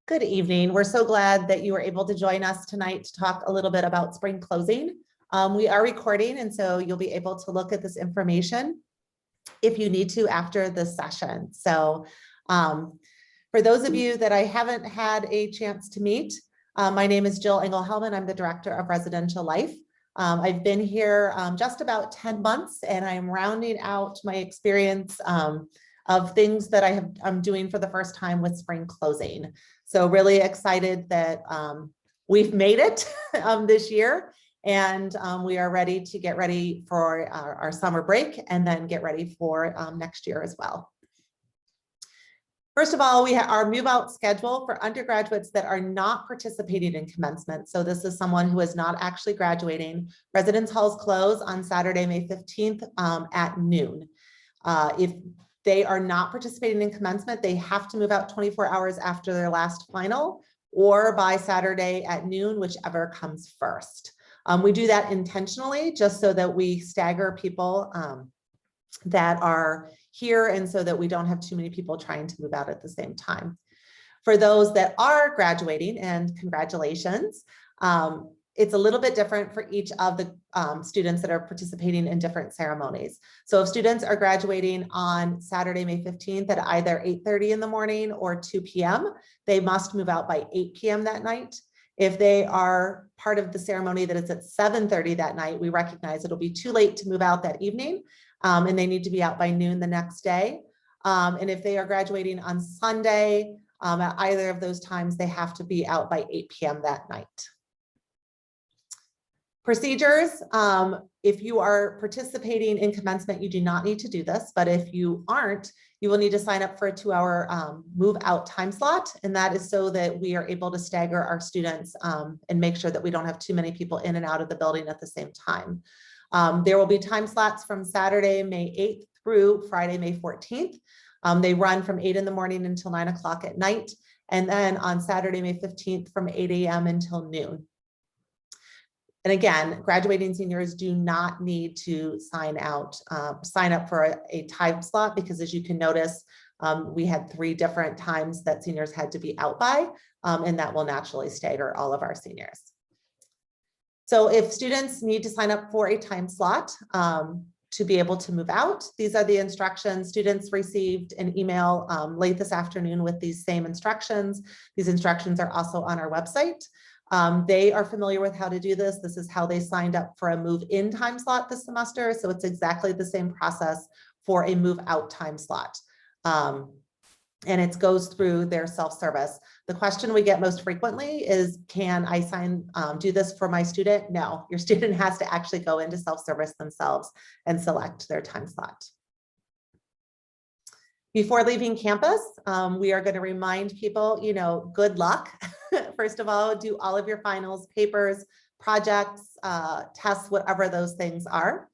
Good evening. We're so glad that you were able to join us tonight to talk a little bit about spring closing. We are recording, and so you'll be able to look at this information if you need to after the session. So for those of you that I haven't had a chance to meet, my name is Jill Engelhelman. I'm the Director of Residential Life. I've been here just about 10 months, and I'm rounding out my experience of things that I'm doing for the first time with spring closing. So really excited that we've made it this year, and we are ready to get ready for our summer break and then get ready for next year as well. First of all, we have our move out schedule for undergraduates that are not participating in commencement. So this is someone who is not actually graduating. Residence halls close on Saturday, May 15th at noon. If they are not participating in commencement, they have to move out 24 hours after their last final or by Saturday at noon, whichever comes first. We do that intentionally just so that we stagger people that are here and so that we don't have too many people trying to move out at the same time. For those that are graduating, and congratulations, it's a little bit different for each of the students that are participating in different ceremonies. So if students are graduating on Saturday, May 15th at either 8:30 in the morning or 2 p.m., they must move out by 8 p.m. that night. If they are part of the ceremony that is at 7:30 that night, we recognize it'll be too late to move out that evening, and they need to be out by noon the next day. And if they are graduating on Sunday, at either of those times, they have to be out by 8 p.m. that night. Procedures, if you are participating in commencement, you do not need to do this, but if you aren't, you will need to sign up for a 2-hour move out time slot. And that is so that we are able to stagger our students and make sure that we don't have too many people in and out of the building at the same time. There will be time slots from Saturday, May 8th through Friday, May 14th. They run from 8 in the morning until 9 o'clock at night. And then on Saturday, May 15th from 8 a.m. until noon. And again, graduating seniors do not need to sign up for a time slot, because as you can notice, we had 3 different times that seniors had to be out by, and that will naturally stagger all of our seniors. So if students need to sign up for a time slot to be able to move out, these are the instructions. Students received an email late this afternoon with these same instructions. These instructions are also on our website. They are familiar with how to do this. This is how they signed up for a move-in time slot this semester. So it's exactly the same process for a move-out time slot. And it goes through their self-service. The question we get most frequently is, can I do this for my student? No, your student has to actually go into self-service themselves and select their time slot. Before leaving campus, we are going to remind people, good luck. First of all, do all of your finals, papers, projects, tests, whatever those things are.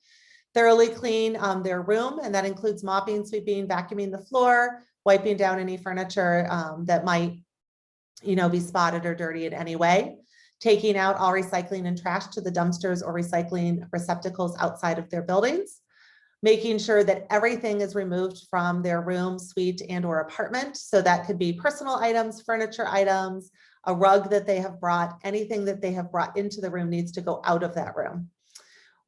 Thoroughly clean their room, and that includes mopping, sweeping, vacuuming the floor, wiping down any furniture that might, be spotted or dirty in any way. Taking out all recycling and trash to the dumpsters or recycling receptacles outside of their buildings. Making sure that everything is removed from their room, suite, and or apartment. So that could be personal items, furniture items, a rug that they have brought, anything that they have brought into the room needs to go out of that room.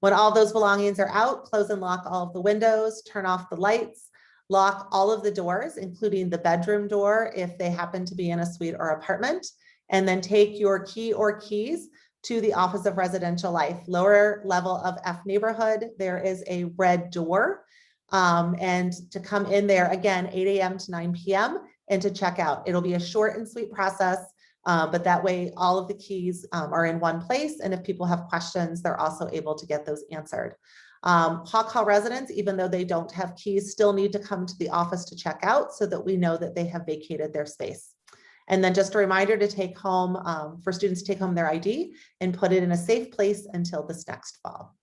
When all those belongings are out, close and lock all of the windows, turn off the lights, lock all of the doors, including the bedroom door if they happen to be in a suite or apartment, and then take your key or keys to the Office of Residential Life, lower level of F neighborhood. There is a red door, and to come in there again, 8 a.m. to 9 p.m. and to check out. It'll be a short and sweet process, but that way all of the keys are in one place. And if people have questions, they're also able to get those answered. Hawk Hall residents, even though they don't have keys, still need to come to the office to check out so that we know that they have vacated their space. And then just a reminder to take home, for students to take home their ID and put it in a safe place until this next fall.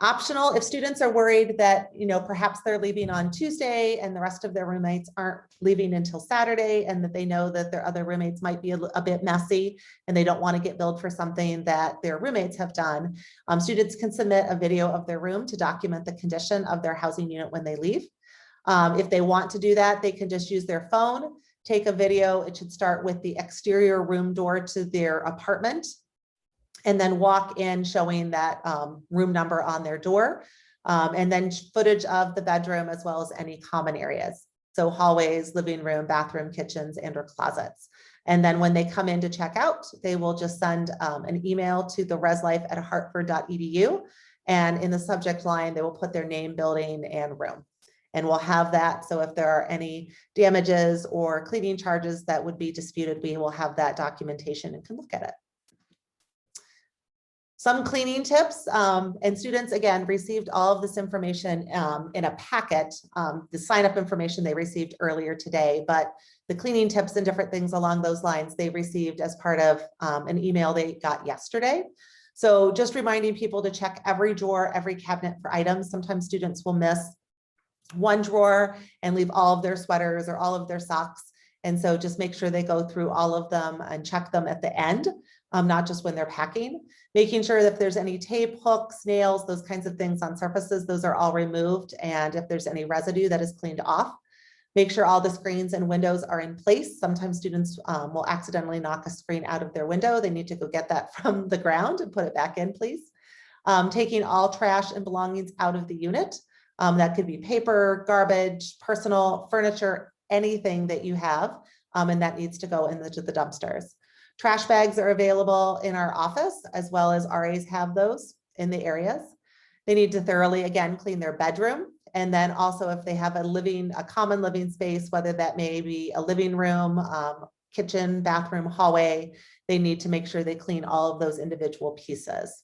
Optional, if students are worried that, perhaps they're leaving on Tuesday and the rest of their roommates aren't leaving until Saturday, and that they know that their other roommates might be a bit messy and they don't want to get billed for something that their roommates have done, students can submit a video of their room to document the condition of their housing unit when they leave. If they want to do that, they can just use their phone take a video. It should start with the exterior room door to their apartment, and then walk in showing that room number on their door, and then footage of the bedroom as well as any common areas. So hallways, living room, bathroom, kitchens, and or closets. And then when they come in to check out, they will just send an email to the reslife@hartford.edu. And in the subject line, they will put their name, building, and room. And we'll have that. So if there are any damages or cleaning charges that would be disputed, we will have that documentation and can look at it. Some cleaning tips, and students, again, received all of this information in a packet. The sign-up information they received earlier today, but the cleaning tips and different things along those lines they received as part of an email they got yesterday. So just reminding people to check every drawer, every cabinet for items. Sometimes students will miss one drawer and leave all of their sweaters or all of their socks. And so just make sure they go through all of them and check them at the end, not just when they're packing. Making sure that if there's any tape, hooks, nails, those kinds of things on surfaces, those are all removed. And if there's any residue, that is cleaned off. Make sure all the screens and windows are in place. Sometimes students will accidentally knock a screen out of their window. They need to go get that from the ground and put it back in, please. Taking all trash and belongings out of the unit. That could be paper, garbage, personal, furniture, anything that you have, and that needs to go into the dumpsters. Trash bags are available in our office, as well as RAs have those in the areas. They need to thoroughly, again, clean their bedroom. And then also if they have a common living space, whether that may be a living room, kitchen, bathroom, hallway, they need to make sure they clean all of those individual pieces.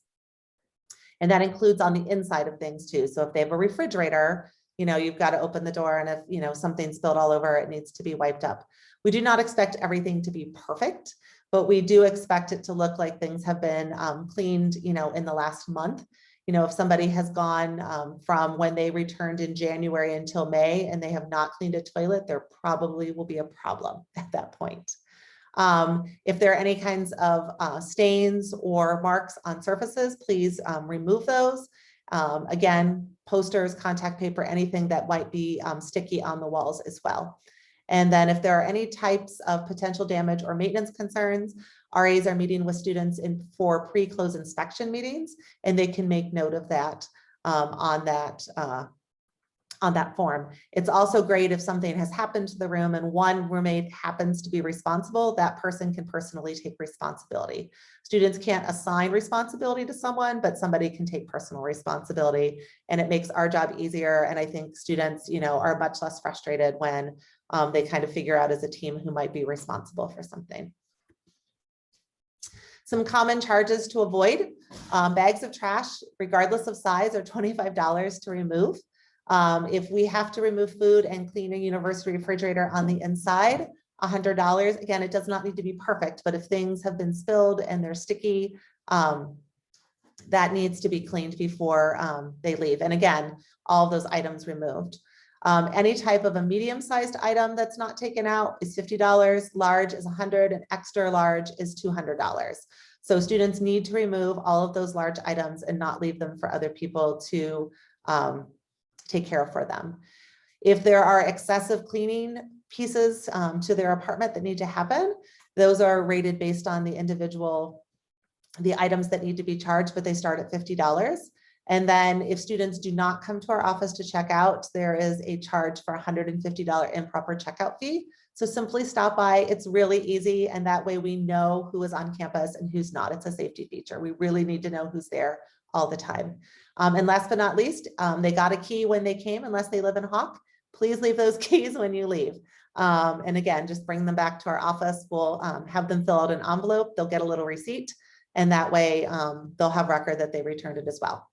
And that includes on the inside of things too. So if they have a refrigerator, you've got to open the door, and if, something spilled all over, it needs to be wiped up. We do not expect everything to be perfect, but we do expect it to look like things have been cleaned, in the last month. If somebody has gone from when they returned in January until May and they have not cleaned a toilet, there probably will be a problem at that point. If there are any kinds of stains or marks on surfaces, please remove those. Again, posters, contact paper, anything that might be sticky on the walls as well. And then if there are any types of potential damage or maintenance concerns, RAs are meeting with students for pre-close inspection meetings, and they can make note of that on that form. It's also great if something has happened to the room and one roommate happens to be responsible, that person can personally take responsibility. Students can't assign responsibility to someone, but somebody can take personal responsibility, and it makes our job easier. And I think students, are much less frustrated when they kind of figure out as a team who might be responsible for something. Some common charges to avoid. Bags of trash, regardless of size, are $25 to remove. If we have to remove food and clean a university refrigerator on the inside, $100. Again, it does not need to be perfect, but if things have been spilled and they're sticky, that needs to be cleaned before they leave. And again, all of those items removed. Any type of a medium-sized item that's not taken out is $50, large is $100, and extra large is $200. So students need to remove all of those large items and not leave them for other people to take care of for them. If there are excessive cleaning pieces to their apartment that need to happen, those are rated based on the items that need to be charged, but they start at $50. And then if students do not come to our office to check out, there is a charge for $150 improper checkout fee. So simply stop by. It's really easy. And that way we know who is on campus and who's not. It's a safety feature. We really need to know who's there all the time. And last but not least, they got a key when they came, unless they live in Hawk. Please leave those keys when you leave. And again, just bring them back to our office. We'll have them fill out an envelope. They'll get a little receipt. And that way they'll have record that they returned it as well.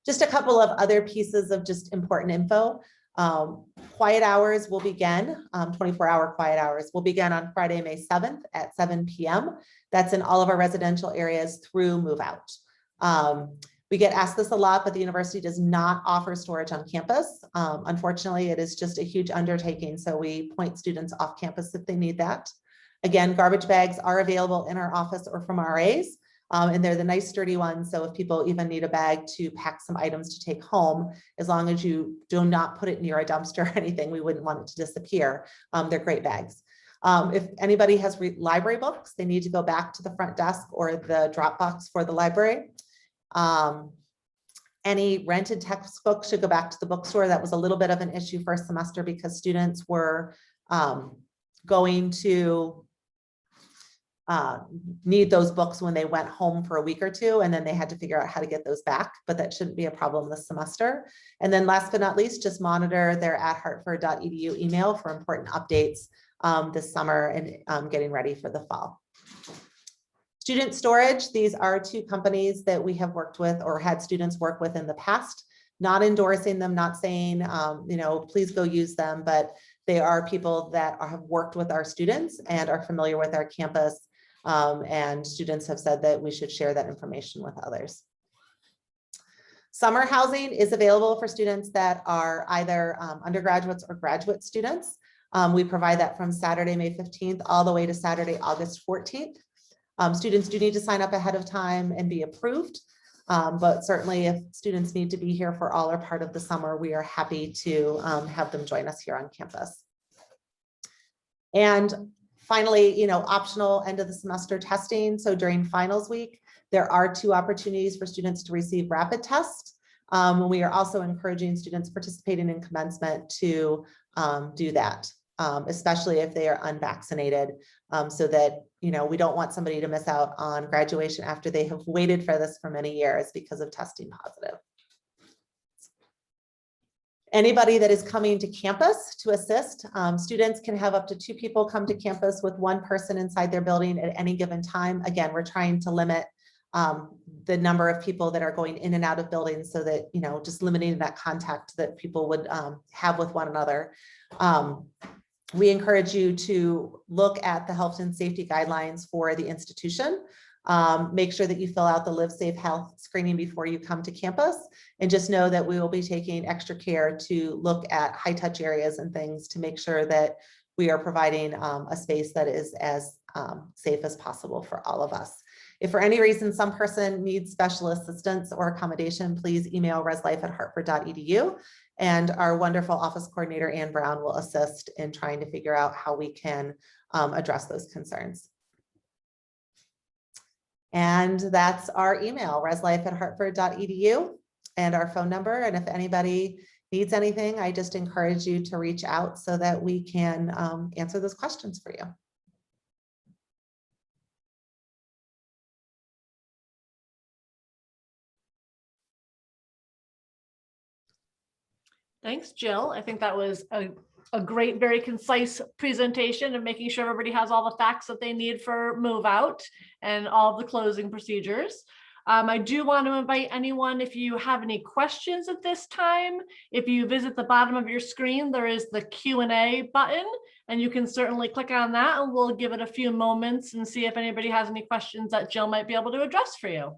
Just a couple of other pieces of just important info. Quiet hours will begin, 24-hour quiet hours will begin on Friday, May 7th at 7 p.m. That's in all of our residential areas through move out. We get asked this a lot, but the university does not offer storage on campus. Unfortunately, it is just a huge undertaking. So we point students off campus if they need that. Again, garbage bags are available in our office or from RAs. And they're the nice sturdy ones. So if people even need a bag to pack some items to take home, as long as you do not put it near a dumpster or anything, we wouldn't want it to disappear. They're great bags. If anybody has library books, they need to go back to the front desk or the drop box for the library. Any rented textbooks should go back to the bookstore. That was a little bit of an issue first semester because students were going to need those books when they went home for a week or two, and then they had to figure out how to get those back, but that shouldn't be a problem this semester. And then last but not least, just monitor their @hartford.edu email for important updates this summer and getting ready for the fall. Student storage, these are two companies that we have worked with or had students work with in the past, not endorsing them, not saying, please go use them, but they are people that have worked with our students and are familiar with our campus. And students have said that we should share that information with others. Summer housing is available for students that are either undergraduates or graduate students. We provide that from Saturday, May 15th, all the way to Saturday, August 14th. Students do need to sign up ahead of time and be approved, but certainly if students need to be here for all or part of the summer, we are happy to have them join us here on campus. And finally, optional end of the semester testing. So during finals week, there are 2 opportunities for students to receive rapid tests. We are also encouraging students participating in commencement to do that, especially if they are unvaccinated, so that we don't want somebody to miss out on graduation after they have waited for this for many years because of testing positive. Anybody that is coming to campus to assist, students can have up to 2 people come to campus with 1 person inside their building at any given time. Again, we're trying to limit the number of people that are going in and out of buildings so that, just limiting that contact that people would have with one another. We encourage you to look at the health and safety guidelines for the institution. Make sure that you fill out the Live Safe Health screening before you come to campus, and just know that we will be taking extra care to look at high touch areas and things to make sure that we are providing a space that is as safe as possible for all of us. If for any reason some person needs special assistance or accommodation, please email reslife@hartford.edu. And our wonderful office coordinator, Ann Brown, will assist in trying to figure out how we can address those concerns. And that's our email, reslife@hartford.edu, and our phone number. And if anybody needs anything, I just encourage you to reach out so that we can answer those questions for you. Thanks, Jill. I think that was a great, very concise presentation of making sure everybody has all the facts that they need for move out and all the closing procedures. I do want to invite anyone, if you have any questions at this time, if you visit the bottom of your screen, there is the Q&A button, and you can certainly click on that, and we'll give it a few moments and see if anybody has any questions that Jill might be able to address for you.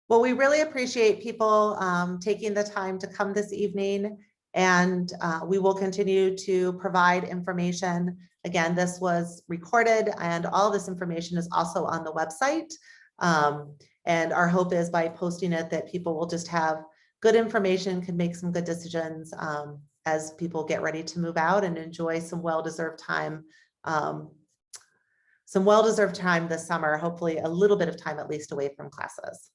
Well, we really appreciate people taking the time to come this evening, and we will continue to provide information. Again, this was recorded, and all this information is also on the website. And our hope is by posting it that people will just have good information, can make some good decisions as people get ready to move out and enjoy some well-deserved time. Some well-deserved time this summer, hopefully a little bit of time at least away from classes.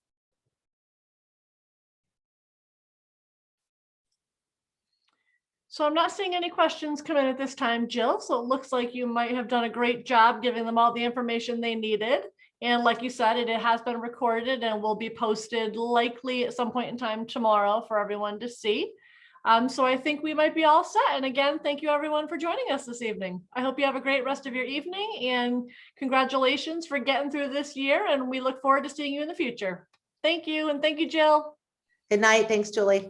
So I'm not seeing any questions come in at this time, Jill. So it looks like you might have done a great job giving them all the information they needed. And like you said, it has been recorded and will be posted likely at some point in time tomorrow for everyone to see. So I think we might be all set. And again, thank you everyone for joining us this evening. I hope you have a great rest of your evening, and congratulations for getting through this year. And we look forward to seeing you in the future. Thank you. And thank you, Jill. Good night. Thanks, Julie.